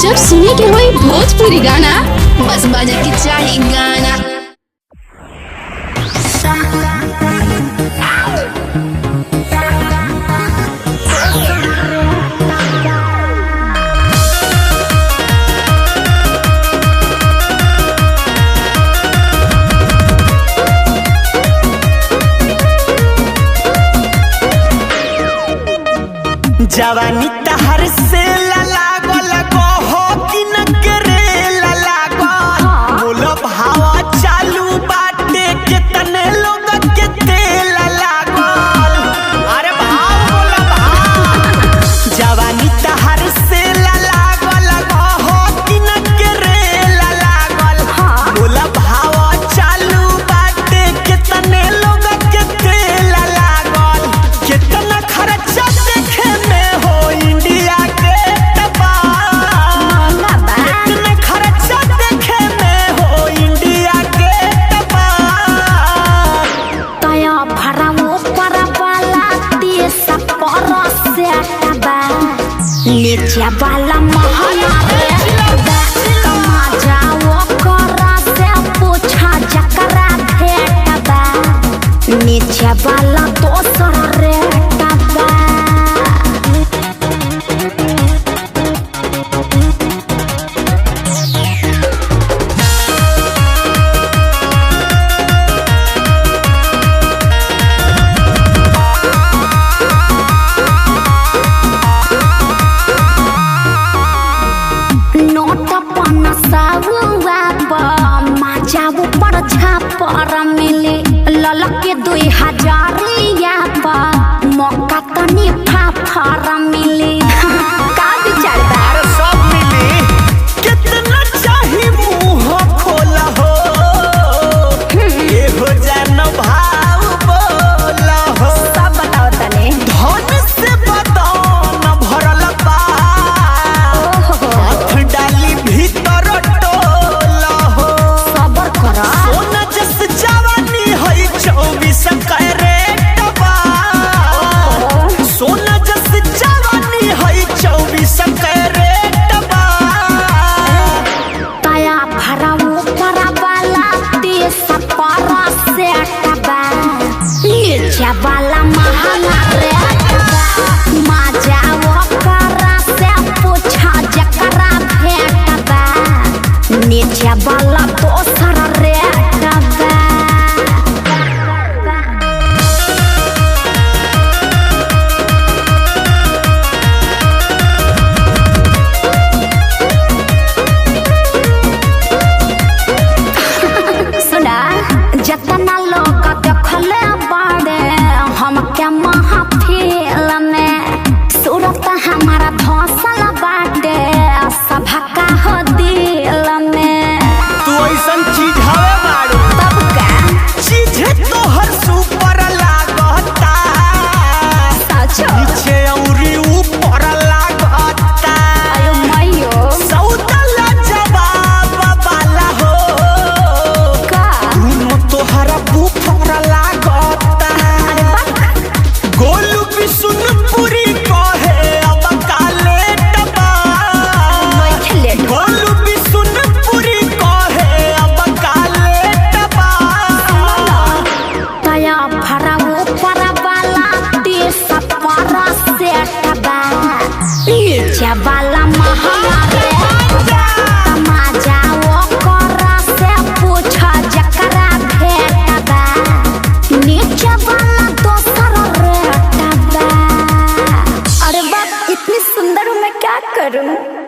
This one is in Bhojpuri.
जब सुने के होई भोजपुरी गाना बस बजे के चाही गाना। जवानी तहर से लागल कहो कि न करे लागल बोलो भावा चालू बाटे के तने लोग के तेल लागल। अरे भाव बोलो भाव जवानी तहर से लागल कहो कि न करे लागल बोलो भावा चालू बाटे के तने लोग के तेल लागल। कितना खर्चा देखे नीचे वाला महला जाओ करा से पूछा जकरा भेटबा नीचे वाला दोसर रेटबा। पर मिली ललके 2000 मौका तनी फाफर मिली का विचार बार सब मिली। कितना चाही मुंह खोला हो ये हो जान भाव बोला हो सब बताओ तने धन से बदन भरल बा हाथ डाली भीतर टोला हो सबर करा 24 कैरेट बा सोना जस जवानी है 24 कैरेट बा। तया भराऊ पर वाला 30 पर सेट बा नीचे वाला महंगा रेट बा मजाओ करा से पूछा जकरा भेटबा नीचे वाला दोसर रेट बा। जतना लोग देखले बाड़े हम क्या महफिल में सूरत हमारा धौसल बाटे सभा का हो दिल में। तू ऐसन चीज हवे बाड़ू तब का चीज तोहर सुपर लागता नीचे औरी ऊपर लागता। अयो मयो सौदला जवाब वाला हो का तोहरा बुफर लागता। गोलू भी सुन पूरी कहे अब काले टबा गोलू भी सुन पूरी कहे अब काले टबा। तया भराऊ पर वाला 30 पर सेटबा नीचे वाला महंगा रेटबा मजाओ करा से पूछा जकरा भेटबा नीचे वाला दोसर रेटबा। अरे बाप इतनी सुंदर हूँ मैं क्या करूँ।